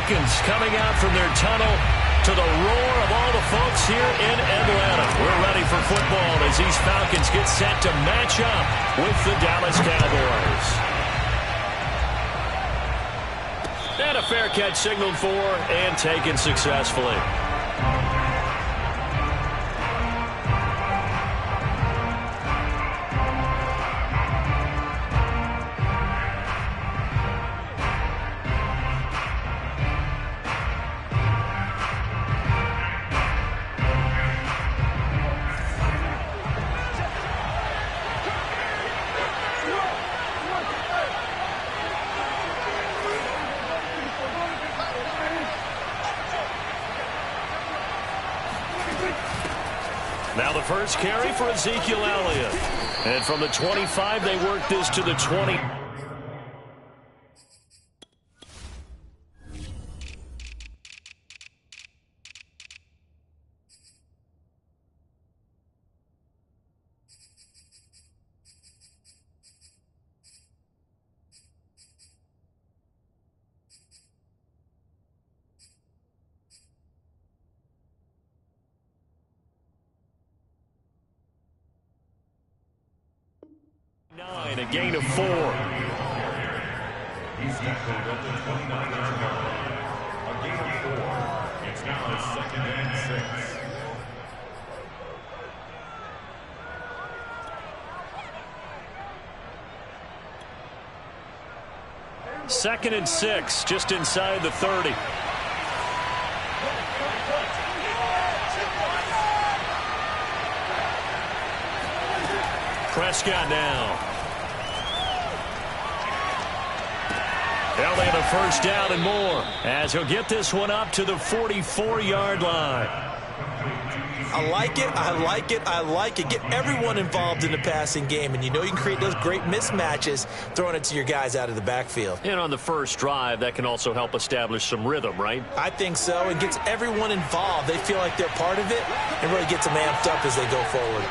Falcons coming out from their tunnel to the roar of all the folks here in Atlanta. We're ready for football as these Falcons get set to match up with the Dallas Cowboys. And a fair catch signaled for and taken successfully. Now the first carry for Ezekiel Elliott. And from the 25, they work this to the 20. A gain of 4. He's tackled at the 29-yard line. A gain of 4. It's now 2nd and 6. 2nd and 6, just inside the 30. Prescott now. Elliott a first down and more as he'll get this one up to the 44-yard line. I like it, I like it, I like it. Get everyone involved in the passing game, and you know you can create those great mismatches throwing it to your guys out of the backfield. And on the first drive, that can also help establish some rhythm, right? I think so. It gets everyone involved. They feel like they're part of it and really gets them amped up as they go forward.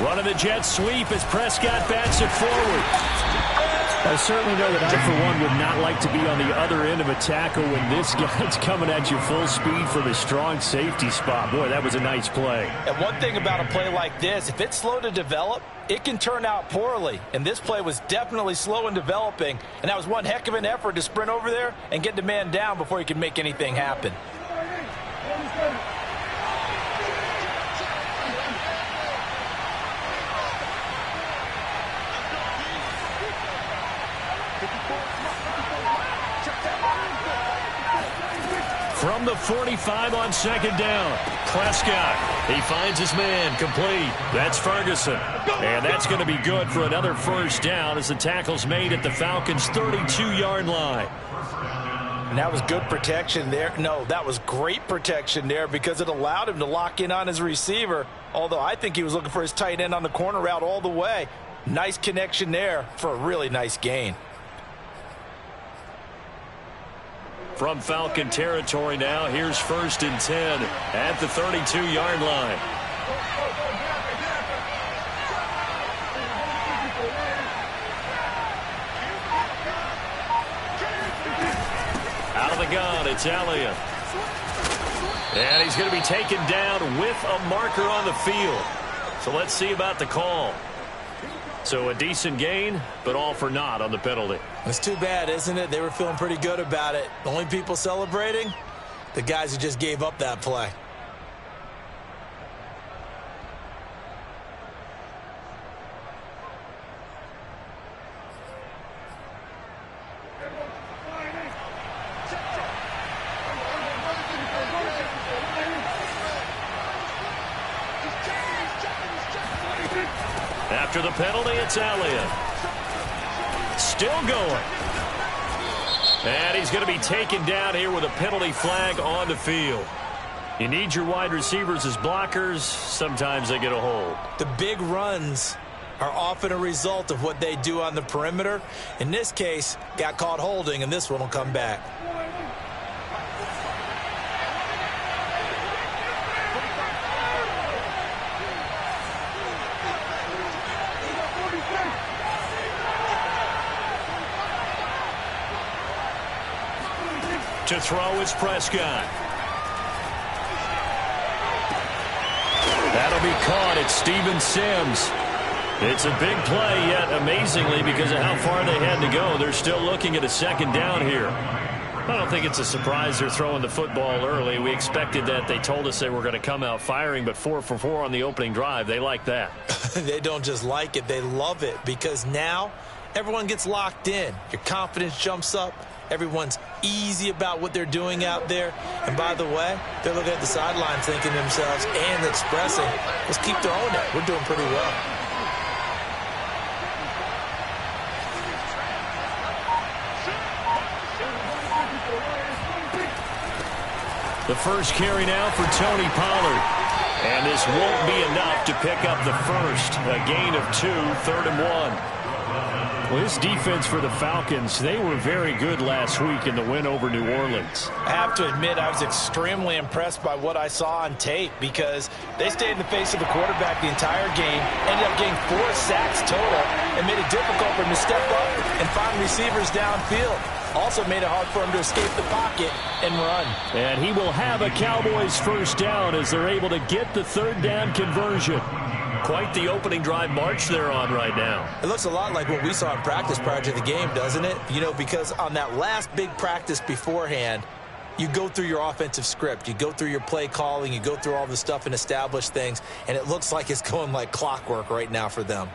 Running the jet sweep as Prescott bats it forward. I certainly know that I, for one, would not like to be on the other end of a tackle when this guy's coming at you full speed from a strong safety spot. Boy, that was a nice play. And one thing about a play like this, if it's slow to develop, it can turn out poorly. And this play was definitely slow in developing. And that was one heck of an effort to sprint over there and get the man down before he could make anything happen. From the 45 on 2nd down, Prescott. He finds his man complete. That's Ferguson. And that's going to be good for another first down as the tackle's made at the Falcons' 32-yard line. And that was good protection there. No, that was great protection there because it allowed him to lock in on his receiver, although I think he was looking for his tight end on the corner route all the way. Nice connection there for a really nice gain. From Falcon territory now, here's 1st and 10 at the 32-yard line. Out of the gun, it's Elliott. And he's going to be taken down with a marker on the field. So let's see about the call. So a decent gain, but all for naught on the penalty. It's too bad, isn't it? They were feeling pretty good about it. The only people celebrating, the guys who just gave up that play. After the penalty, it's Elliott. Still going. And he's going to be taken down here with a penalty flag on the field. You need your wide receivers as blockers. Sometimes they get a hold. The big runs are often a result of what they do on the perimeter. In this case, got caught holding, and this one will come back. To throw is Prescott. That'll be caught. It's Steven Sims. It's a big play, yet amazingly, because of how far they had to go, they're still looking at a second down here. I don't think it's a surprise they're throwing the football early. We expected that. They told us they were going to come out firing, but 4 for 4 on the opening drive. They like that. They don't just like it. They love it, because now everyone gets locked in. Your confidence jumps up. Everyone's easy about what they're doing out there. And by the way, they're looking at the sideline thinking to themselves and expressing, let's keep throwing it. We're doing pretty well. The first carry now for Tony Pollard. And this won't be enough to pick up the first. A gain of 2, 3rd and 1. Well, this defense for the Falcons, they were very good last week in the win over New Orleans. I have to admit, I was extremely impressed by what I saw on tape, because they stayed in the face of the quarterback the entire game, ended up getting 4 sacks total, and made it difficult for him to step up and find receivers downfield. Also made it hard for him to escape the pocket and run. And he will have a Cowboys first down as they're able to get the 3rd down conversion. Quite the opening drive march they're on right now. It looks a lot like what we saw in practice prior to the game, doesn't it? You know, because on that last big practice beforehand, you go through your offensive script. You go through your play calling. You go through all the stuff and establish things. And it looks like it's going like clockwork right now for them.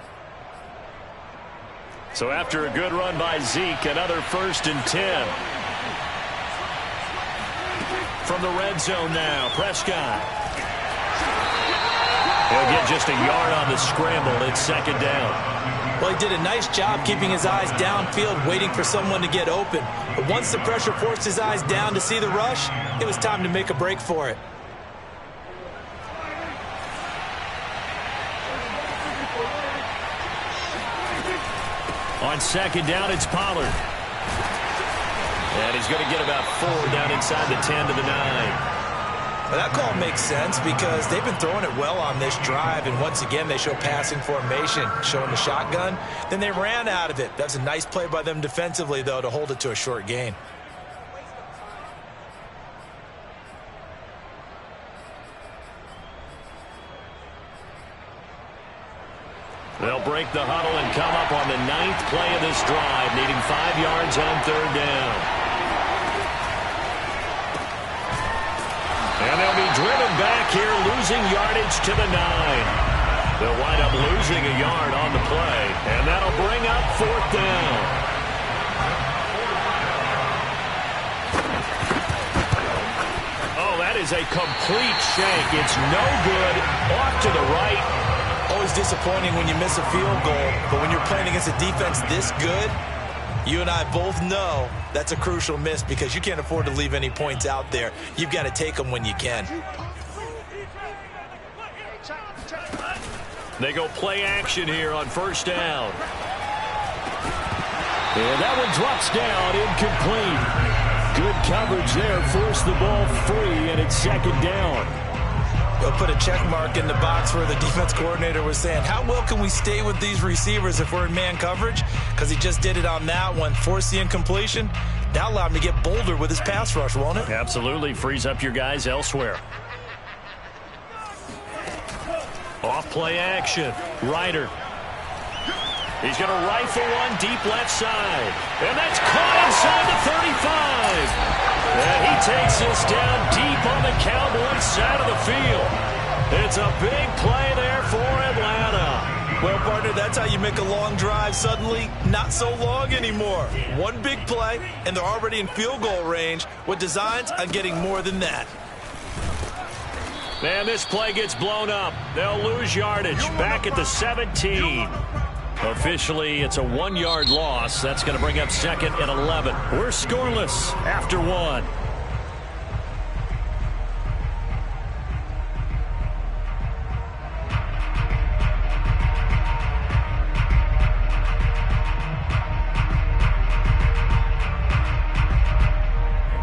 So after a good run by Zeke, another 1st and 10. From the red zone now, Prescott. He'll get just a yard on the scramble. It's 2nd down. Well, he did a nice job keeping his eyes downfield, waiting for someone to get open. But once the pressure forced his eyes down to see the rush, it was time to make a break for it. On 2nd down, it's Pollard. And he's going to get about 4 down inside the 10 to the 9. Well, that call makes sense because they've been throwing it well on this drive, and once again they show passing formation, showing the shotgun. Then they ran out of it. That's a nice play by them defensively, though, to hold it to a short gain. They'll break the huddle and come up on the 9th play of this drive, needing 5 yards on 3rd down. And they'll be driven back here, losing yardage to the 9. They'll wind up losing a yard on the play, and that'll bring up 4th down. Oh, that is a complete shank. It's no good. Off to the right. Always disappointing when you miss a field goal, but when you're playing against a defense this good, you and I both know that's a crucial miss because you can't afford to leave any points out there. You've got to take them when you can. They go play action here on 1st down. And that one drops down, incomplete. Good coverage there, forced the ball free, and it's 2nd down. They'll put a check mark in the box where the defense coordinator was saying, how well can we stay with these receivers if we're in man coverage? Because he just did it on that one, forced the incompletion. That allowed him to get bolder with his pass rush, won't it? Absolutely, frees up your guys elsewhere. Off play action, Ryder. He's going to rifle one deep left side. And that's caught inside the 35. And he takes this down deep on the Cowboys side of the field. It's a big play there for Atlanta. Well, partner, that's how you make a long drive suddenly not so long anymore. One big play, and they're already in field goal range with designs on getting more than that. And this play gets blown up. They'll lose yardage back at the 17. Officially, it's a 1-yard loss. That's going to bring up 2nd and 11. We're scoreless after 1.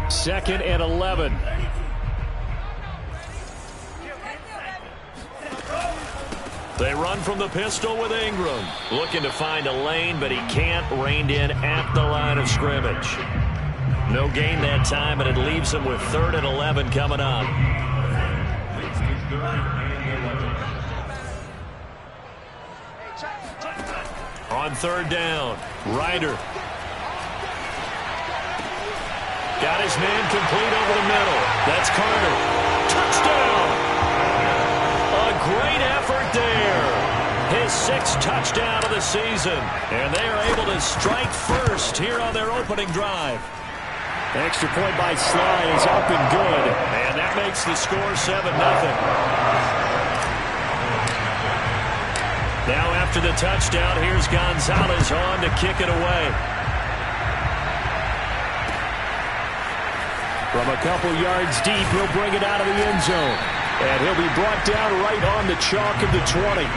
Second and 11. They run from the pistol with Ingram. Looking to find a lane, but he can't. Reined in at the line of scrimmage. No gain that time, and it leaves them with 3rd and 11 coming up. On 3rd down, Ryder. Got his man complete over the middle. That's Carter. Touchdown! A great effort there. His 6th touchdown of the season. And they are able to strike first here on their opening drive. Extra point by Sly is up and good. And that makes the score 7-0. Now after the touchdown, here's Gonzalez on to kick it away. From a couple yards deep, he'll bring it out of the end zone. And he'll be brought down right on the chalk of the 20.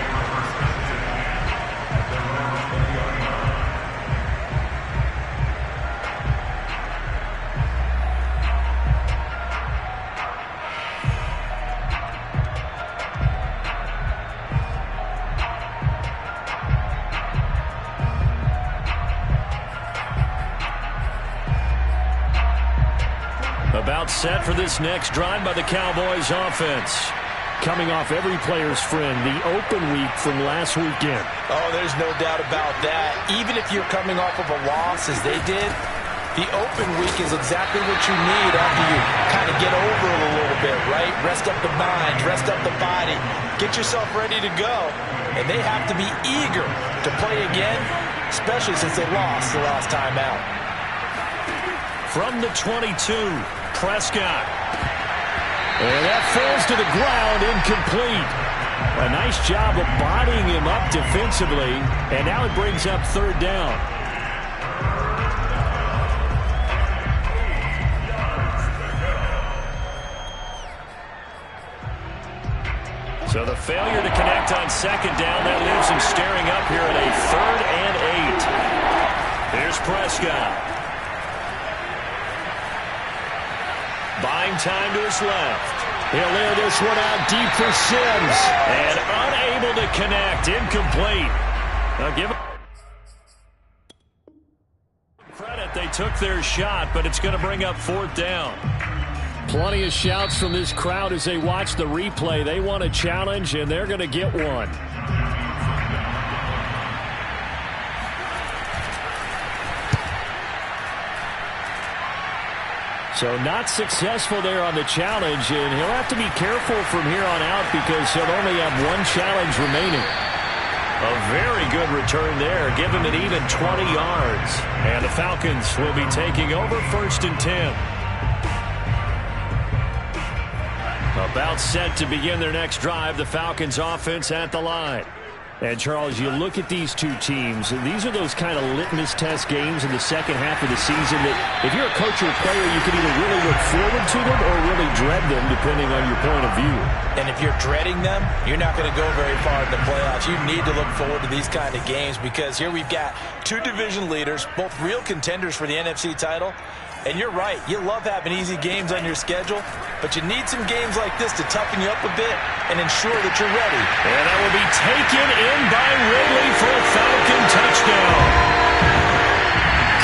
About set for this next drive by the Cowboys offense. Coming off every player's friend, the open week from last weekend. Oh, there's no doubt about that. Even if you're coming off of a loss as they did, the open week is exactly what you need after you kind of get over it a little bit, right? Rest up the mind, rest up the body, get yourself ready to go. And they have to be eager to play again, especially since they lost the last time out. From the 22, Prescott. And that falls to the ground, incomplete. A nice job of bodying him up defensively, and now it brings up 3rd down. So the failure to connect on 2nd down, that leaves him staring up here at a 3rd and 8. Here's Prescott. Buying time to his left. He'll air this one out deep for Sims. And unable to connect. Incomplete. Now give him credit. They took their shot, but it's going to bring up 4th down. Plenty of shouts from this crowd as they watch the replay. They want a challenge, and they're going to get one. So not successful there on the challenge, and he'll have to be careful from here on out because he'll only have one challenge remaining. A very good return there. Give him an even 20 yards. And the Falcons will be taking over 1st and 10. About set to begin their next drive. The Falcons offense at the line. And, Charles, you look at these two teams, and these are those kind of litmus test games in the second half of the season that if you're a coach or a player, you can either really look forward to them or really dread them, depending on your point of view. And if you're dreading them, you're not going to go very far in the playoffs. You need to look forward to these kind of games because here we've got 2 division leaders, both real contenders for the NFC title. And you're right, you love having easy games on your schedule, but you need some games like this to toughen you up a bit and ensure that you're ready. And that will be taken in by Ridley for a Falcon touchdown.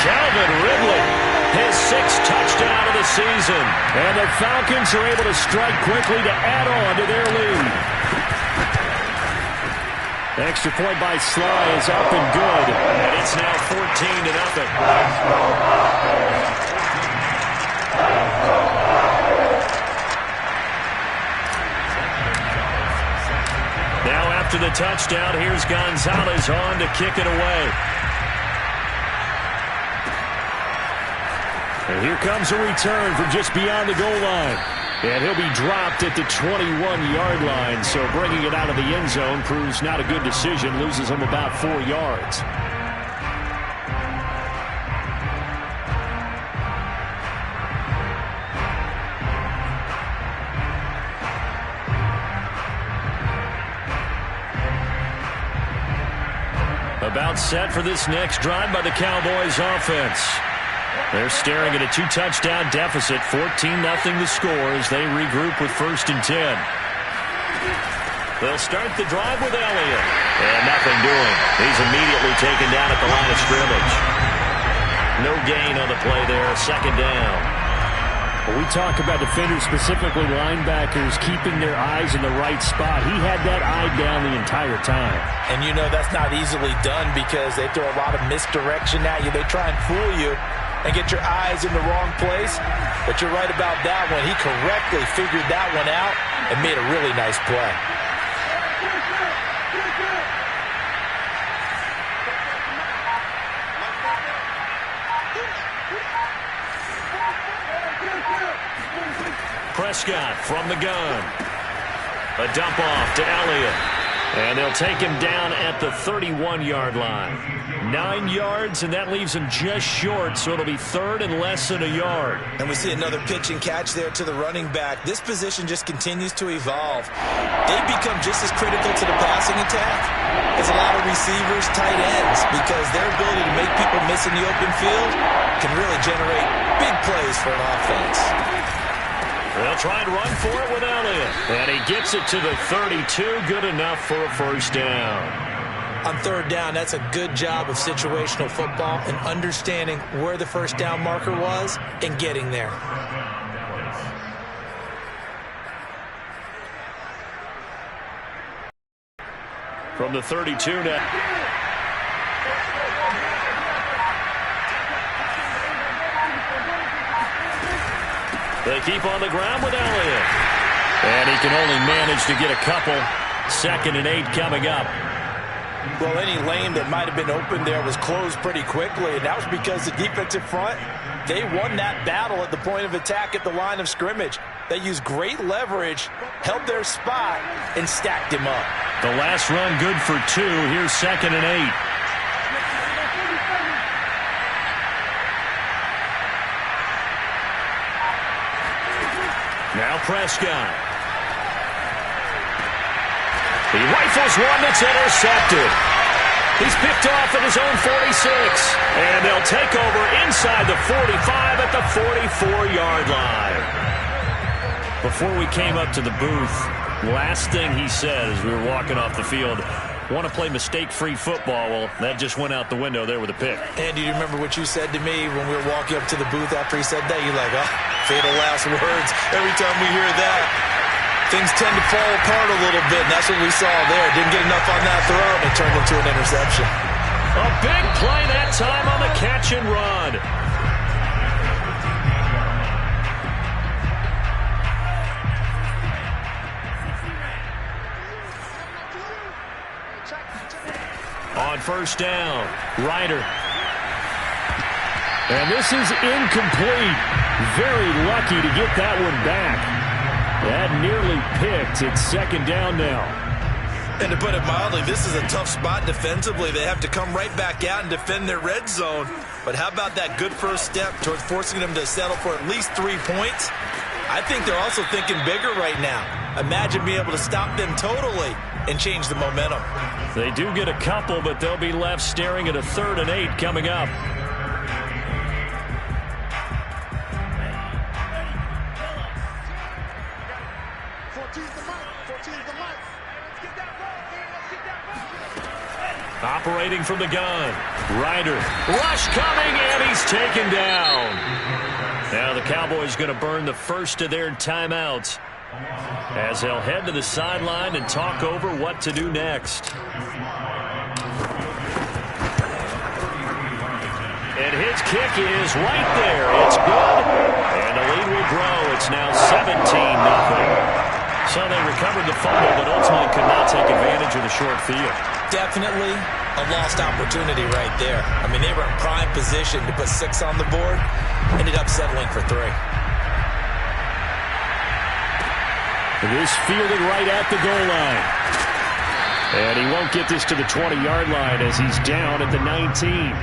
Calvin Ridley, his 6th touchdown of the season. And the Falcons are able to strike quickly to add on to their lead. Extra point by Sly is up and good. And it's now 14-0. Now after the touchdown, here's Gonzalez on to kick it away. And here comes a return from just beyond the goal line. And he'll be dropped at the 21-yard line, so bringing it out of the end zone proves not a good decision, loses him about 4 yards. About set for this next drive by the Cowboys offense. They're staring at a 2-touchdown deficit, 14-0 the score as they regroup with 1st and 10. They'll start the drive with Elliott. And nothing doing. He's immediately taken down at the line of scrimmage. No gain on the play there. Second down. When we talk about defenders, specifically linebackers, keeping their eyes in the right spot, he had that eye down the entire time. And you know that's not easily done because they throw a lot of misdirection at you. They try and fool you and get your eyes in the wrong place. But you're right about that one. He correctly figured that one out and made a really nice play. Prescott from the gun. A dump off to Elliott. And they'll take him down at the 31-yard line. 9 yards, and that leaves him just short, so it'll be third and less than a yard. And we see another pitch and catch there to the running back. This position just continues to evolve. They've become just as critical to the passing attack as a lot of receivers, tight ends, because their ability to make people miss in the open field can really generate big plays for an offense. They'll try and run for it with Elliott. And he gets it to the 32. Good enough for a first down. On third down, that's a good job of situational football and understanding where the first down marker was and getting there. From the 32 now. They keep on the ground with Elliott. And he can only manage to get a couple. 2nd and 8 coming up. Well, any lane that might have been open there was closed pretty quickly, and that was because the defensive front, they won that battle at the point of attack at the line of scrimmage. They used great leverage, held their spot, and stacked him up. The last run good for 2. Here's 2nd and 8. Now Prescott. He rifles one that's intercepted. He's picked off at his own 46. And they'll take over inside the 45 at the 44-yard line. Before we came up to the booth, last thing he said as we were walking off the field, want to play mistake-free football. Well, that just went out the window there with a pick. Andy, do you remember what you said to me when we were walking up to the booth after he said that? You're like, oh, fatal last words. Every time we hear that, things tend to fall apart a little bit, and that's what we saw there. Didn't get enough on that throw, and it turned into an interception. A big play that time on the catch and run. On first down, Ryder. And this is incomplete. Very lucky to get that one back. That nearly picked. It's 2nd down now. And to put it mildly, this is a tough spot defensively. They have to come right back out and defend their red zone. But how about that good first step towards forcing them to settle for at least 3 points? I think they're also thinking bigger right now. Imagine being able to stop them totally and change the momentum. They do get a couple, but they'll be left staring at a 3rd and 8 coming up. Operating from the gun. Ryder. Rush coming, and he's taken down. Now the Cowboys going to burn the first of their timeouts as they'll head to the sideline and talk over what to do next. And his kick is right there. It's good. And the lead will grow. It's now 17-0. So they recovered the fumble, but ultimately could not take advantage of the short field. Definitely a lost opportunity right there. I mean, they were in prime position to put 6 on the board. Ended up settling for 3. This fielded right at the goal line. And he won't get this to the 20-yard line as he's down at the 19.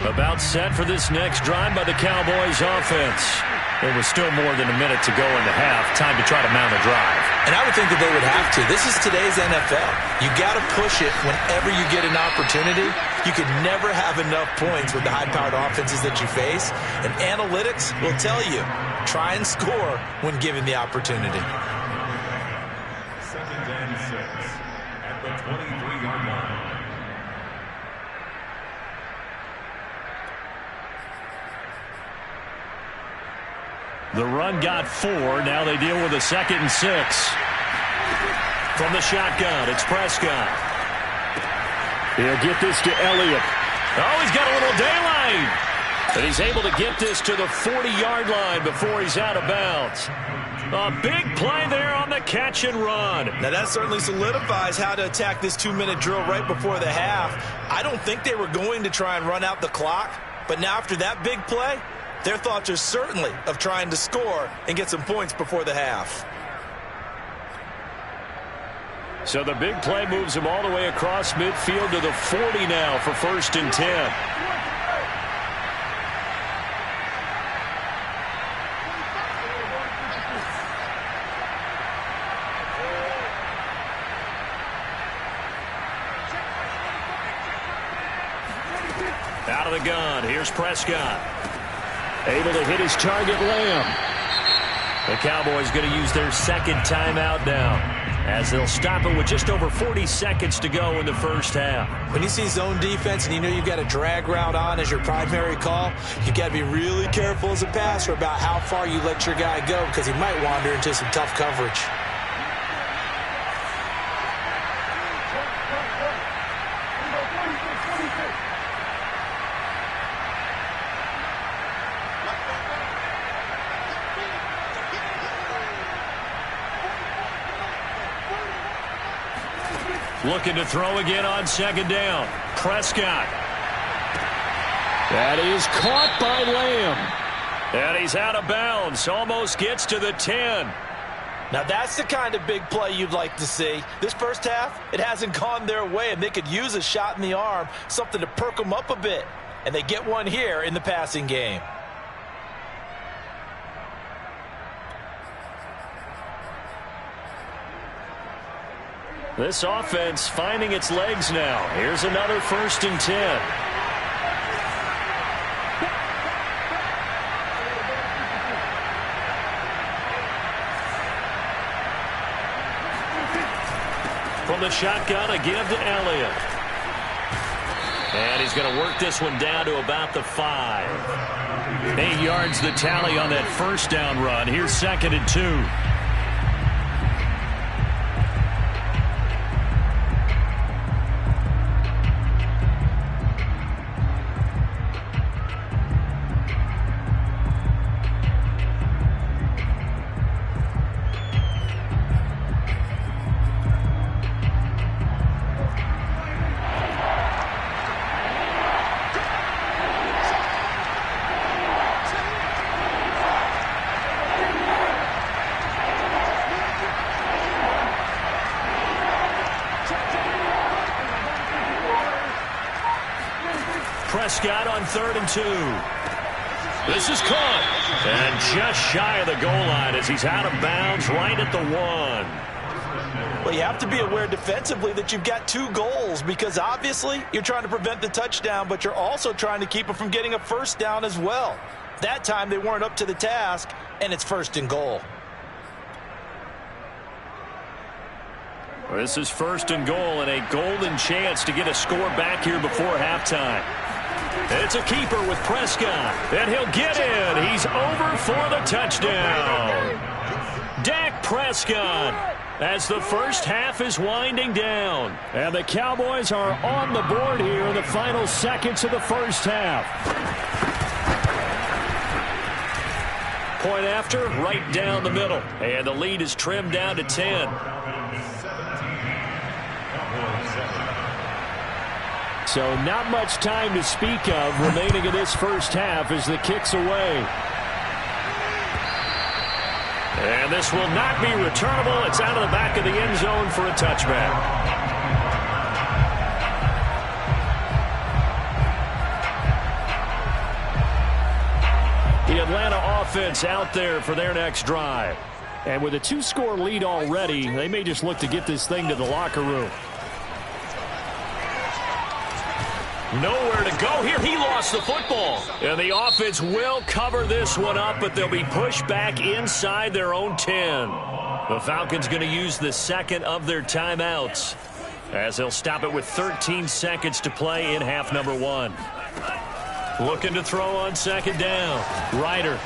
About set for this next drive by the Cowboys offense. It was still more than a minute to go in the half. Time to try to mount a drive. And I would think that they would have to. This is today's NFL. You got to push it whenever you get an opportunity. You could never have enough points with the high-powered offenses that you face. And analytics will tell you, try and score when given the opportunity. Second and 6 at the 23-yard line. The run got 4. Now they deal with a 2nd and 6. From the shotgun, it's Prescott. He'll get this to Elliott. Oh, he's got a little daylight. And he's able to get this to the 40-yard line before he's out of bounds. A big play there on the catch and run. Now that certainly solidifies how to attack this 2-minute drill right before the half. I don't think they were going to try and run out the clock, but now after that big play, their thoughts are certainly of trying to score and get some points before the half. So the big play moves him all the way across midfield to the 40 now for 1st and 10. Out of the gun, here's Prescott. Able to hit his target, Lamb. The Cowboys going to use their 2nd timeout now, as they'll stop it with just over 40 seconds to go in the first half. When you see zone defense and you know you've got a drag route on as your primary call, you got to be really careful as a passer about how far you let your guy go, because he might wander into some tough coverage. Looking to throw again on 2nd down. Prescott. That is caught by Lamb. And he's out of bounds. Almost gets to the 10. Now that's the kind of big play you'd like to see. This first half, it hasn't gone their way, and they could use a shot in the arm, something to perk them up a bit. And they get one here in the passing game. This offense finding its legs now. Here's another 1st and 10. From the shotgun, a give to Elliott. And he's going to work this one down to about the 5. 8 yards the tally on that 1st down run. Here's 2nd and 2. Prescott on 3rd and 2. This is caught. And just shy of the goal line as he's out of bounds right at the 1. Well, you have to be aware defensively that you've got 2 goals, because obviously you're trying to prevent the touchdown, but you're also trying to keep it from getting a 1st down as well. That time they weren't up to the task, and it's 1st and goal. This is 1st and goal and a golden chance to get a score back here before halftime. It's a keeper with Prescott, and he'll get in. He's over for the touchdown. Dak Prescott, as the first half is winding down. And the Cowboys are on the board here in the final seconds of the first half. Point after, right down the middle. And the lead is trimmed down to 10. So not much time to speak of remaining in this first half as the kick's away. And this will not be returnable. It's out of the back of the end zone for a touchback. The Atlanta offense out there for their next drive. And with a 2-score lead already, they may just look to get this thing to the locker room. Nowhere to go here. He lost the football. And the offense will cover this one up, but they'll be pushed back inside their own 10. The Falcons going to use the second of their timeouts as they'll stop it with 13 seconds to play in half number 1. Looking to throw on second down. Ryder.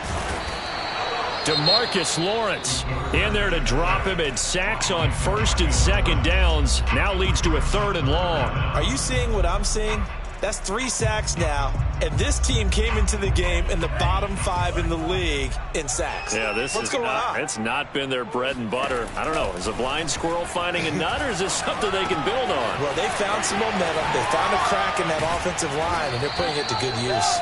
DeMarcus Lawrence in there to drop him, and sacks on first and second downs. Now leads to a 3rd and long. Are you seeing what I'm seeing? That's 3 sacks now, and this team came into the game in the bottom 5 in the league in sacks. Yeah, What's going on? It's not been their bread and butter. I don't know. Is a blind squirrel finding a nut, or is this something they can build on? Well, they found some momentum. They found a crack in that offensive line, and they're putting it to good use.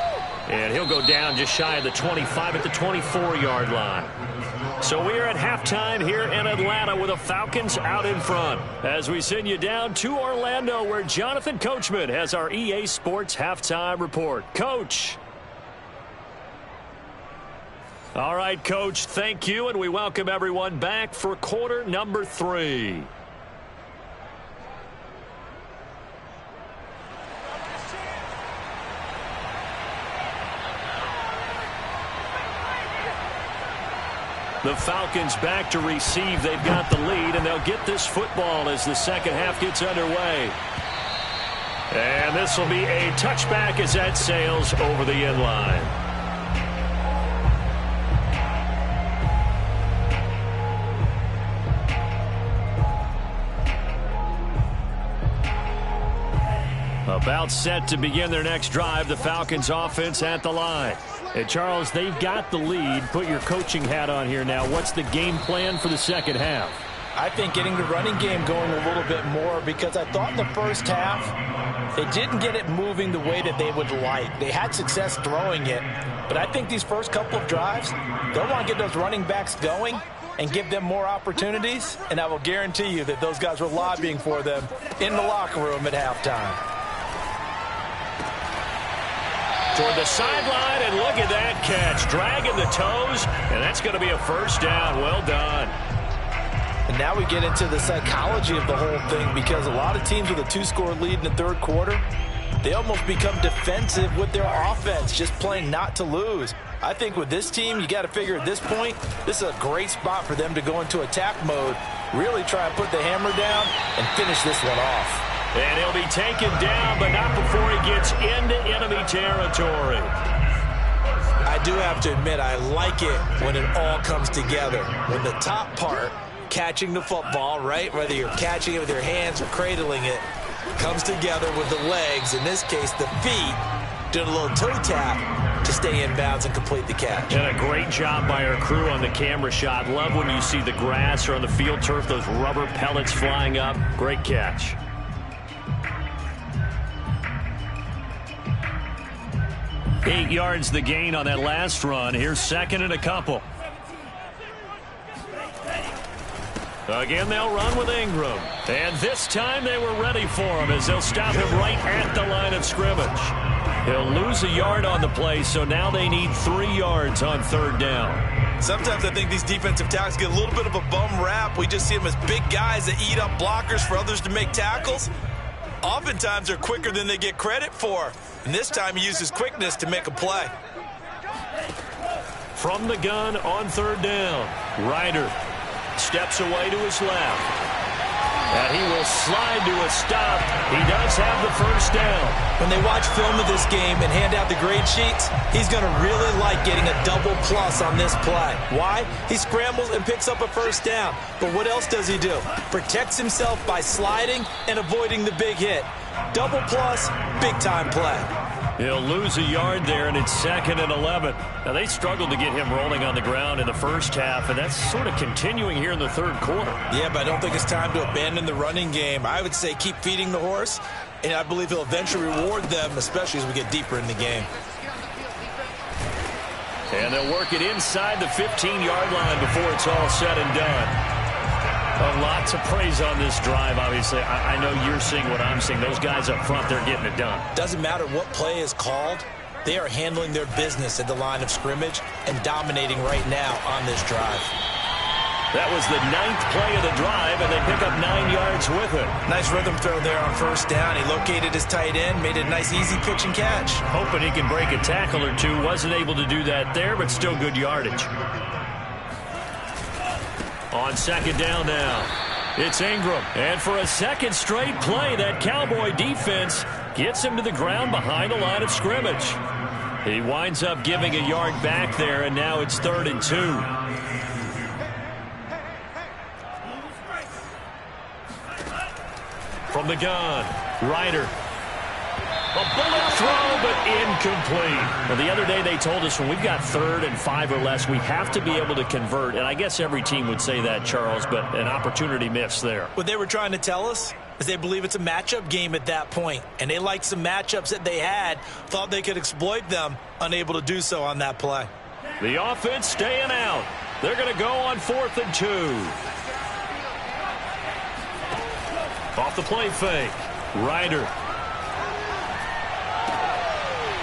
And he'll go down just shy of the 25 at the 24-yard line. So we are at halftime here in Atlanta with the Falcons out in front. As we send you down to Orlando, where Jonathan Coachman has our EA Sports halftime report. Coach. All right, Coach, thank you, and we welcome everyone back for quarter number 3. The Falcons back to receive. They've got the lead, and they'll get this football as the second half gets underway. And this will be a touchback as that sails over the end line. About set to begin their next drive, the Falcons offense at the line. And Charles, they've got the lead. Put your coaching hat on here now. What's the game plan for the second half? I think getting the running game going a little bit more, because I thought in the first half they didn't get it moving the way that they would like. They had success throwing it, but I think these first couple of drives, they'll want to get those running backs going and give them more opportunities, and I will guarantee you that those guys were lobbying for them in the locker room at halftime. Toward the sideline, and look at that catch. Dragging the toes, and that's going to be a first down. Well done. And now we get into the psychology of the whole thing, because a lot of teams with a 2-score lead in the third quarter, they almost become defensive with their offense, just playing not to lose. I think with this team, you got to figure at this point, this is a great spot for them to go into attack mode, really try to put the hammer down and finish this one off. And he'll be taken down, but not before he gets into enemy territory. I do have to admit, I like it when it all comes together. When the top part, catching the football, right, whether you're catching it with your hands or cradling it, comes together with the legs, in this case the feet, doing a little toe tap to stay in bounds and complete the catch. And a great job by our crew on the camera shot. Love when you see the grass or on the field turf, those rubber pellets flying up. Great catch. Eight yards the gain on that last run. Here's second and a couple. Again, they'll run with Ingram. And this time they were ready for him as they'll stop him right at the line of scrimmage. He'll lose a yard on the play, so now they need 3 yards on third down. Sometimes I think these defensive tackles get a little bit of a bum rap. We just see them as big guys that eat up blockers for others to make tackles. Oftentimes they're quicker than they get credit for. And this time he uses quickness to make a play. From the gun on third down, Ryder steps away to his left. And he will slide to a stop. He does have the first down. When they watch film of this game and hand out the grade sheets, he's going to really like getting a double plus on this play. Why? He scrambles and picks up a first down. But what else does he do? Protects himself by sliding and avoiding the big hit. Double plus, big-time play. He'll lose a yard there, and it's second and 11. Now, they struggled to get him rolling on the ground in the first half, and that's sort of continuing here in the third quarter. Yeah, but I don't think it's time to abandon the running game. I would say keep feeding the horse, and I believe he'll eventually reward them, especially as we get deeper in the game. And they'll work it inside the 15-yard line before it's all said and done. A lot to praise on this drive, obviously. I know you're seeing what I'm seeing. Those guys up front, they're getting it done. Doesn't matter what play is called. They are handling their business at the line of scrimmage and dominating right now on this drive. That was the 9th play of the drive, and they pick up 9 yards with it. Nice rhythm throw there on first down. He located his tight end, made it a nice, easy pitch and catch. Hoping he can break a tackle or two. Wasn't able to do that there, but still good yardage. On second down now, it's Ingram. And for a second straight play, that Cowboy defense gets him to the ground behind the line of scrimmage. He winds up giving a yard back there, and now it's 3rd and 2. From the gun, Ryder. A bullet throw, but incomplete. Well, the other day they told us when we've got 3rd and 5 or less, we have to be able to convert. And I guess every team would say that, Charles, but an opportunity missed there. What they were trying to tell us is they believe it's a matchup game at that point. And they liked some matchups that they had, thought they could exploit them, unable to do so on that play. The offense staying out. They're going to go on 4th and 2. Off the play fake, Ryder.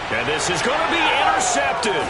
And this is going to be intercepted.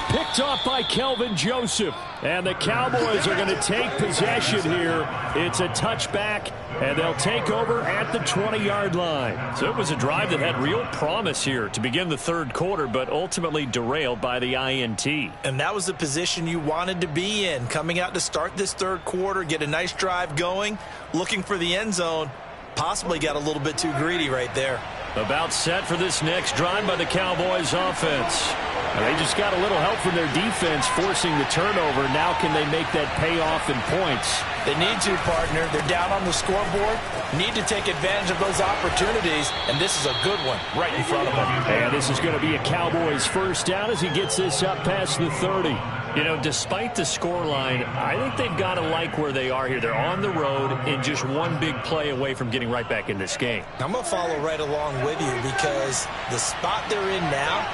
Picked off by Kelvin Joseph. And the Cowboys are going to take possession here. It's a touchback, and they'll take over at the 20-yard line. So it was a drive that had real promise here to begin the 3rd quarter, but ultimately derailed by the INT. And that was the position you wanted to be in, coming out to start this 3rd quarter, get a nice drive going, looking for the end zone. Possibly got a little bit too greedy right there. About set for this next drive by the Cowboys offense. They just got a little help from their defense forcing the turnover. Now can they make that payoff in points? They need to, partner. They're down on the scoreboard. Need to take advantage of those opportunities, and this is a good one right in front of them. And this is going to be a Cowboys first down as he gets this up past the 30. You know, despite the scoreline, I think they've got to like where they are here. They're on the road and just one big play away from getting right back in this game. I'm going to follow right along with you because the spot they're in now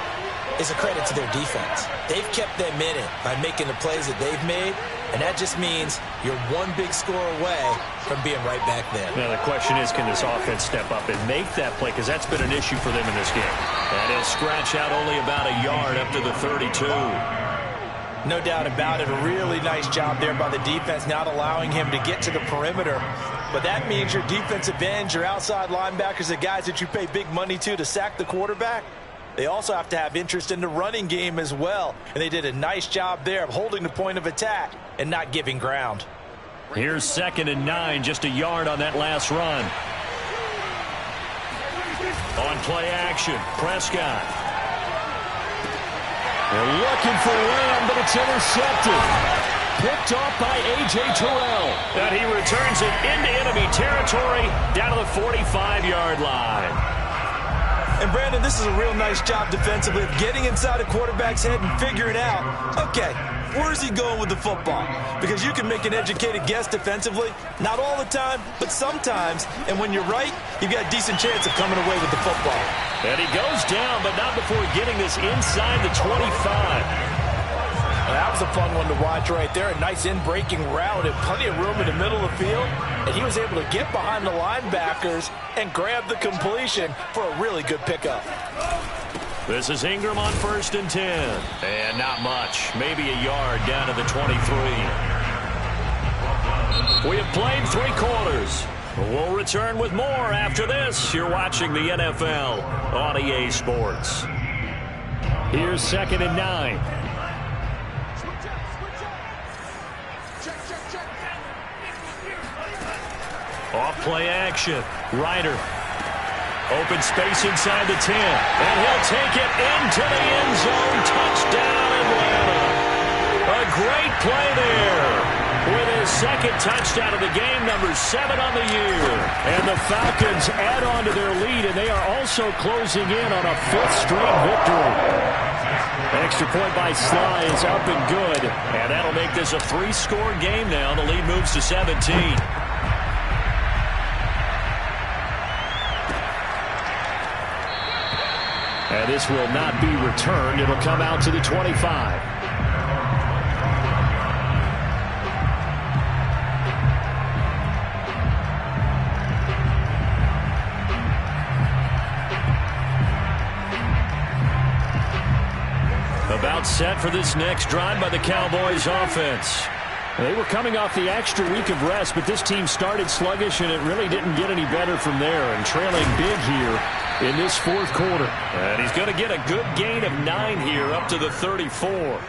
is a credit to their defense. They've kept them in it by making the plays that they've made, and that just means you're one big score away from being right back there. Now, the question is, can this offense step up and make that play? Because that's been an issue for them in this game. And he'll scratch out only about a yard up to the 32. No doubt about it. A really nice job there by the defense, not allowing him to get to the perimeter. But that means your defensive ends, your outside linebackers, the guys that you pay big money to sack the quarterback, they also have to have interest in the running game as well. And they did a nice job there of holding the point of attack and not giving ground. Here's 2nd and 9, just a yard on that last run. On play action, Prescott. They're looking for Lamb, but it's intercepted. Picked off by A.J. Terrell. And he returns it into enemy territory down to the 45-yard line. And, Brandon, this is a real nice job defensively of getting inside a quarterback's head and figuring out, okay, where's he going with the football? Because you can make an educated guess defensively, not all the time, but sometimes. And when you're right, you've got a decent chance of coming away with the football. And he goes down, but not before getting this inside the 25. Well, that was a fun one to watch right there. A nice in-breaking route and plenty of room in the middle of the field. And he was able to get behind the linebackers and grab the completion for a really good pickup. This is Ingram on 1st and 10. And not much. Maybe a yard down to the 23. We have played 3 quarters. We'll return with more after this. You're watching the NFL on EA Sports. Here's 2nd and 9. Off play action. Ryder. Open space inside the 10. And he'll take it into the end zone. Touchdown, Atlanta. A great play there. With his 2nd touchdown of the game, number 7 on the year. And the Falcons add on to their lead, and they are also closing in on a 5th straight victory. An extra point by Sly is up and good. And that'll make this a 3-score game now. The lead moves to 17. And this will not be returned. It'll come out to the 25. timeout set for this next drive by the Cowboys offense. They were coming off the extra week of rest, but this team started sluggish, and it really didn't get any better from there, and trailing big here in this fourth quarter. And he's going to get a good gain of 9 here, up to the 34.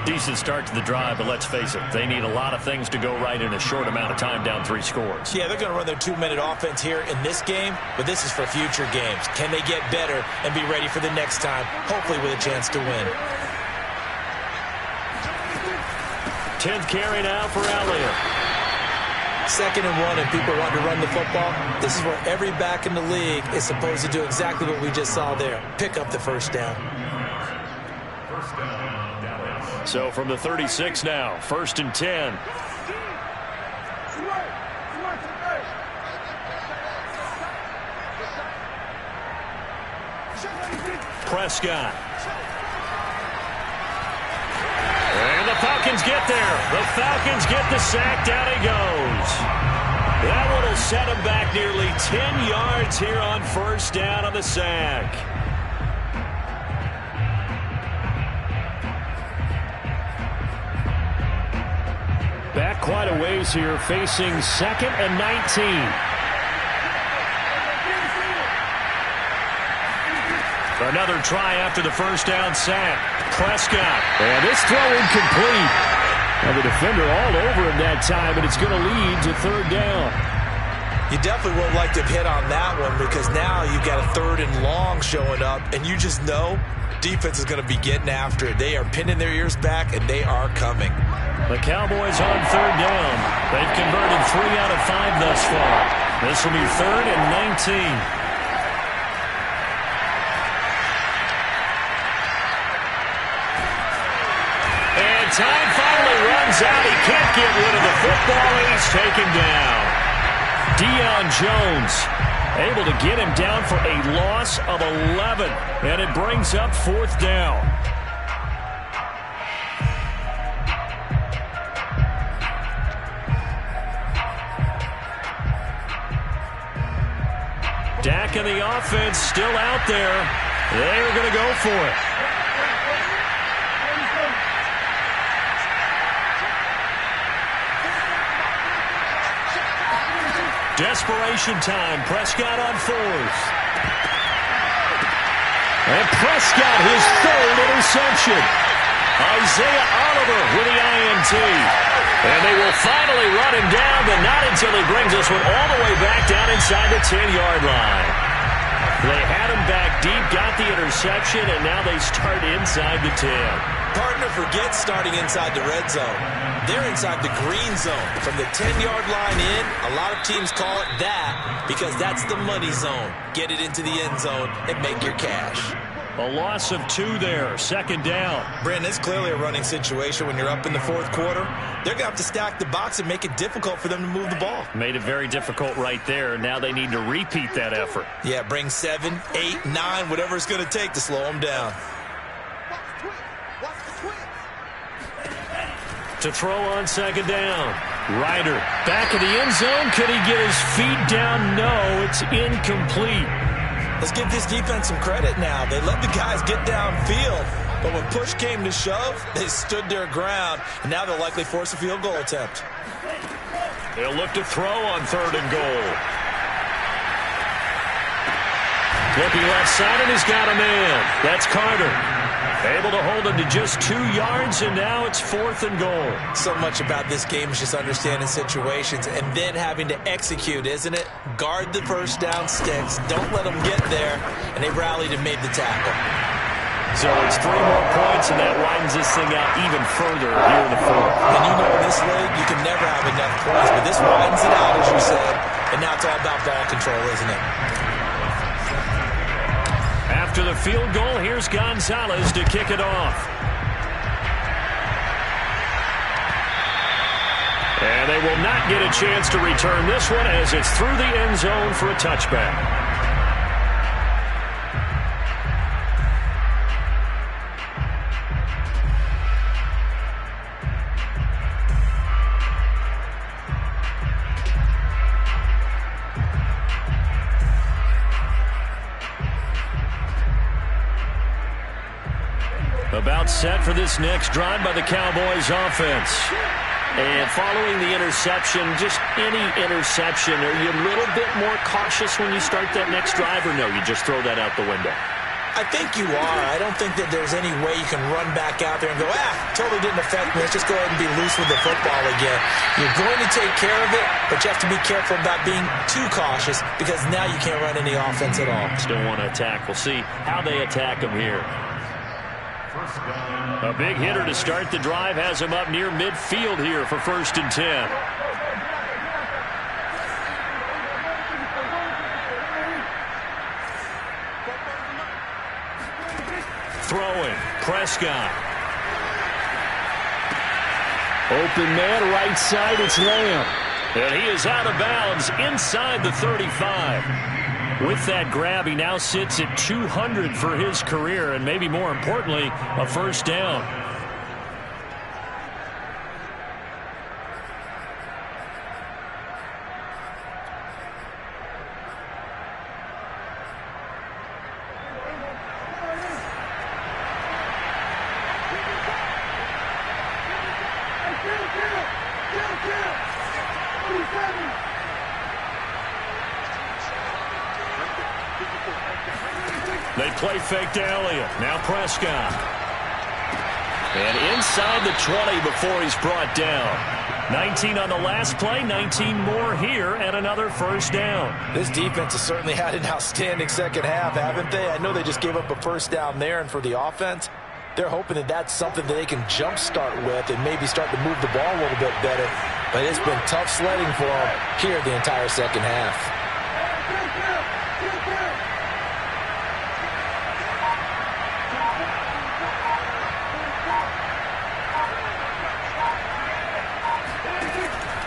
Decent start to the drive, but let's face it, they need a lot of things to go right in a short amount of time, down 3 scores. Yeah, they're going to run their 2-minute offense here in this game, but this is for future games. Can they get better and be ready for the next time, hopefully with a chance to win? 10th carry now for Elliott. 2nd and 1, and people want to run the football. This is where every back in the league is supposed to do exactly what we just saw there. Pick up the first down. So from the 36 now, 1st and 10. Prescott. And the Falcons get there. The Falcons get the sack. Down he goes. That one will set him back nearly 10 yards here on 1st down on the sack. Back quite a ways here, facing 2nd and 19. Another try after the 1st down sack. Prescott. And this throw incomplete. And the defender all over him that time, and it's going to lead to 3rd down. You definitely would like to hit on that one, because now you've got a 3rd and long showing up, and you just know defense is going to be getting after it. They are pinning their ears back, and they are coming. The Cowboys on 3rd down. They've converted 3 out of 5 thus far. This will be 3rd and 19. And time finally runs out. He can't get rid of the football, and he's taken down. Deion Jones able to get him down for a loss of 11. And it brings up 4th down. Dak and the offense still out there. They're going to go for it. Desperation time. Prescott on 4th. And Prescott, his 3rd interception. Isaiah Oliver with the INT. And they will finally run him down, but not until he brings this one all the way back down inside the 10-yard line. They had him back deep, got the interception, and now they start inside the 10. Partner, forget starting inside the red zone. They're inside the green zone. From the 10-yard line in, a lot of teams call it that because that's the money zone. Get it into the end zone and make your cash. A loss of 2 there, 2nd down. Brandon, it's clearly a running situation when you're up in the 4th quarter. They're going to have to stack the box and make it difficult for them to move the ball. Made it very difficult right there. Now they need to repeat that effort. Yeah, bring 7, 8, 9, whatever it's going to take to slow them down. To throw on 2nd down. Ryder back in the end zone. Could he get his feet down? No, it's incomplete. Let's give this defense some credit now. They let the guys get downfield, but when push came to shove, they stood their ground, and now they'll likely force a field goal attempt. They'll look to throw on 3rd and goal. Flipping left side, and he's got a man. That's Carter. Able to hold him to just 2 yards, and now it's 4th and goal. So much about this game is just understanding situations and then having to execute, isn't it? Guard the 1st down sticks. Don't let them get there, and they rallied and made the tackle. So it's 3 more points, and that widens this thing out even further here in the 4th. And you know in this league, you can never have enough points, but this widens it out, as you said, and now it's all about ball control, isn't it? After the field goal, here's Gonzalez to kick it off. And they will not get a chance to return this one as it's through the end zone for a touchback. About set for this next drive by the Cowboys offense. And following the interception, just any interception, are you a little bit more cautious when you start that next drive, or no, you just throw that out the window? I think you are. I don't think that there's any way you can run back out there and go, totally didn't affect me. Let's just go ahead and be loose with the football again. You're going to take care of it, but you have to be careful about being too cautious because now you can't run any offense at all. Still want to attack. We'll see how they attack them here. A big hitter to start the drive has him up near midfield here for 1st and 10. Throwing, Prescott. Open man, right side, it's Lamb. And he is out of bounds inside the 35. With that grab, he now sits at 200 for his career, and maybe more importantly, a 1st down. They play fake to Elliott. Now Prescott. And inside the 20 before he's brought down. 19 on the last play, 19 more here, and another 1st down. This defense has certainly had an outstanding second half, haven't they? I know they just gave up a 1st down there, and for the offense, they're hoping that that's something that they can jumpstart with and maybe start to move the ball a little bit better. But it's been tough sledding for them here the entire second half.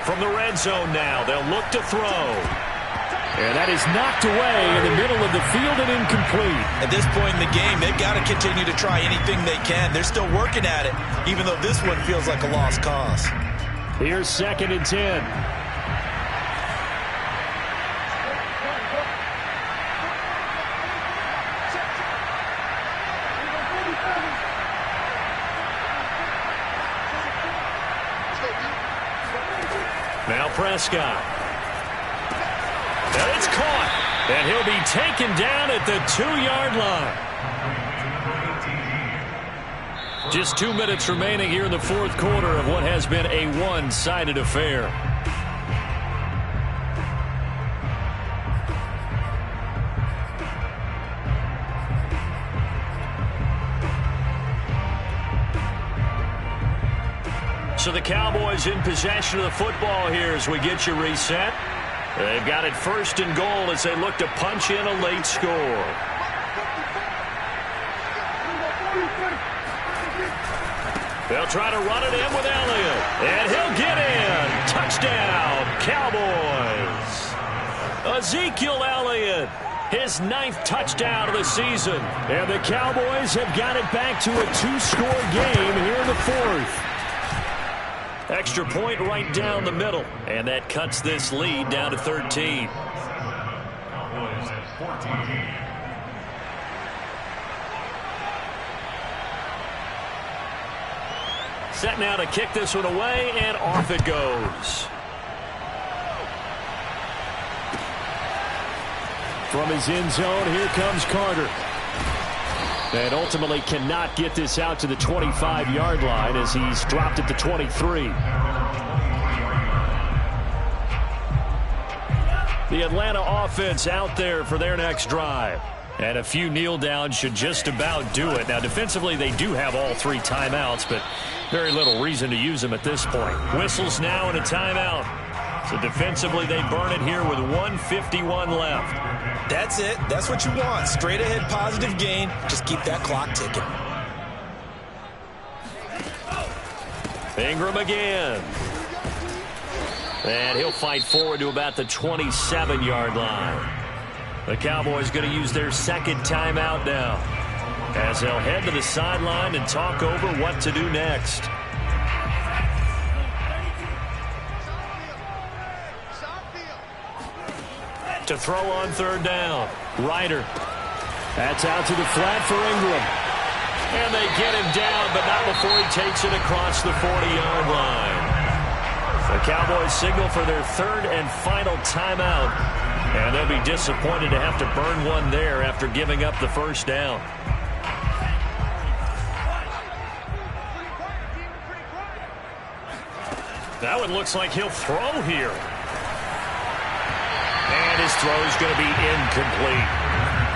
From the red zone now, they'll look to throw. And that is knocked away in the middle of the field and incomplete. At this point in the game, they've got to continue to try anything they can. They're still working at it, even though this one feels like a lost cause. Here's 2nd and 10. Now Prescott. And it's caught. And he'll be taken down at the 2-yard line. Just 2 minutes remaining here in the 4th quarter of what has been a one-sided affair. So the Cowboys in possession of the football here as we get you reset. They've got it 1st and goal as they look to punch in a late score. They'll try to run it in with Elliott. And he'll get in. Touchdown, Cowboys. Ezekiel Elliott, his 9th touchdown of the season. And the Cowboys have got it back to a 2-score game here in the 4th. Extra point right down the middle. And that cuts this lead down to 13. Set now to kick this one away, and off it goes. From his end zone, here comes Carter. And ultimately cannot get this out to the 25-yard line as he's dropped at the 23. The Atlanta offense out there for their next drive. And a few kneel downs should just about do it. Now, defensively, they do have all 3 timeouts, but very little reason to use them at this point. Whistles now and a timeout. So defensively, they burn it here with 1:51 left. That's it. That's what you want. Straight ahead positive gain. Just keep that clock ticking. Ingram again. And he'll fight forward to about the 27-yard line. The Cowboys going to use their 2nd timeout now as they'll head to the sideline and talk over what to do next. To throw on 3rd down. Ryder. That's out to the flat for Ingram. And they get him down, but not before he takes it across the 40-yard line. The Cowboys signal for their third and final timeout. And they'll be disappointed to have to burn one there after giving up the first down. That one looks like he'll throw here. And his throw is going to be incomplete.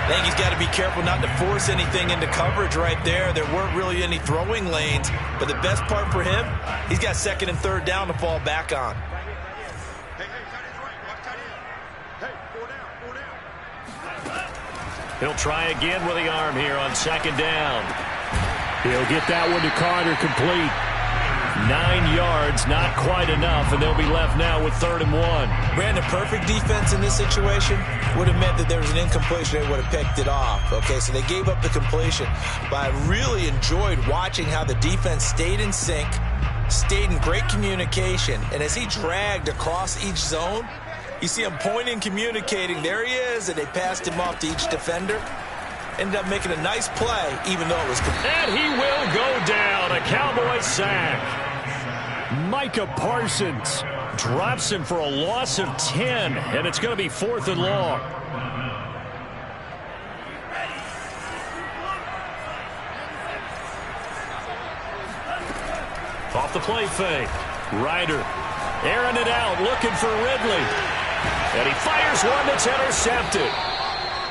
I think he's got to be careful not to force anything into coverage right there. There weren't really any throwing lanes, but the best part for him, he's got second and third down to fall back on. He'll try again with the arm here on second down. He'll get that one to Carter, complete. 9 yards, not quite enough, and they'll be left now with 3rd and 1. Brandon, perfect defense in this situation would have meant that there was an incompletion. They would have picked it off. Okay, so they gave up the completion. But I really enjoyed watching how the defense stayed in sync, stayed in great communication, and as he dragged across each zone, you see him pointing, communicating. There he is, and they passed him off to each defender. Ended up making a nice play, even though it was complete. And he will go down. A Cowboy sack. Micah Parsons drops him for a loss of 10, and it's going to be 4th and long. Off the play fake. Ryder airing it out, looking for Ridley. And he fires one that's intercepted.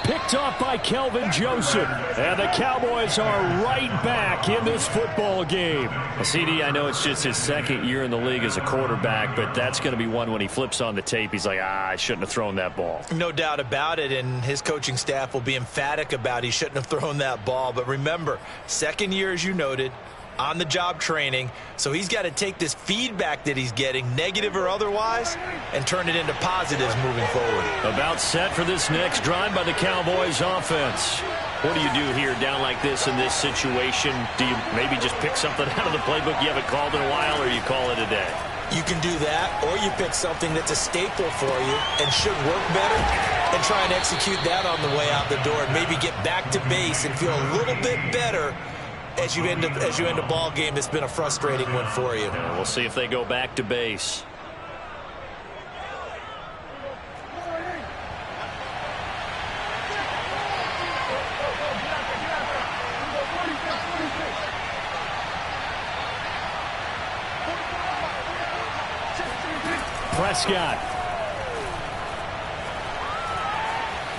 Picked off by Kelvin Joseph. And the Cowboys are right back in this football game. Well, CD, I know it's just his second year in the league as a quarterback, but that's going to be one when he flips on the tape. He's like, I shouldn't have thrown that ball. No doubt about it, and his coaching staff will be emphatic about he shouldn't have thrown that ball. But remember, second year, as you noted, on-the-job training, so he's got to take this feedback that he's getting, negative or otherwise, and turn it into positives moving forward. About set for this next drive by the Cowboys offense. What do you do here down like this in this situation? Do you maybe just pick something out of the playbook you haven't called in a while, or you call it a day? You can do that, or you pick something that's a staple for you and should work better and try and execute that on the way out the door and maybe get back to base and feel a little bit better as you end a ball game that's been a frustrating one for you. Yeah, we'll see if they go back to base. Prescott.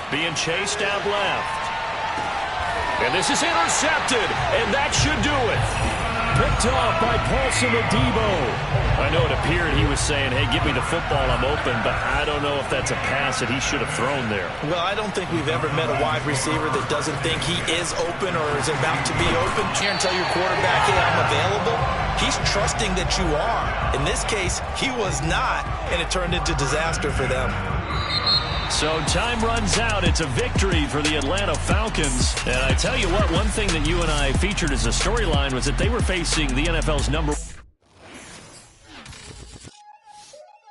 Being chased out left. And this is intercepted, and that should do it. Picked off by Paulson Adebo. I know it appeared he was saying, hey, give me the football, I'm open, but I don't know if that's a pass that he should have thrown there. Well, I don't think we've ever met a wide receiver that doesn't think he is open or is about to be open. Here and tell your quarterback, hey, I'm available. He's trusting that you are. In this case, he was not, and it turned into disaster for them. So time runs out. It's a victory for the Atlanta Falcons. And I tell you what, one thing that you and I featured as a storyline was that they were facing the NFL's number